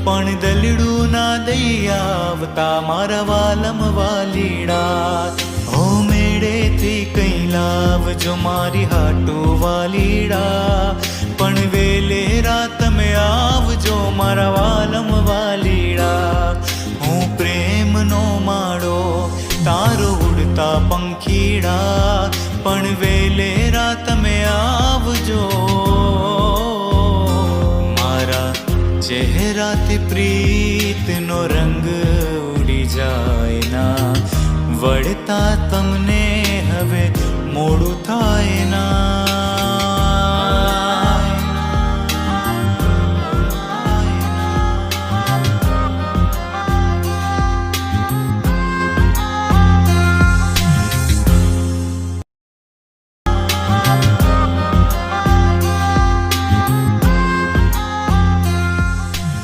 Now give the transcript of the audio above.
पण दलड़ू ना दई आवता मारा वालम वालीड़ा। हो मेड़े थी कई लावजो मारी हाटू वालीड़ा, पण वेले रात में आवजो मारा वालम वालीड़ा। हूँ प्रेम नो माड़ो तारो उड़ता पंखीड़ा, पण वेले रात में आवजो मारा चेहरा थी प्रीत नो रंग उड़ी जाए ना, वड़ता तमने हवे मोड़ू थाय ना।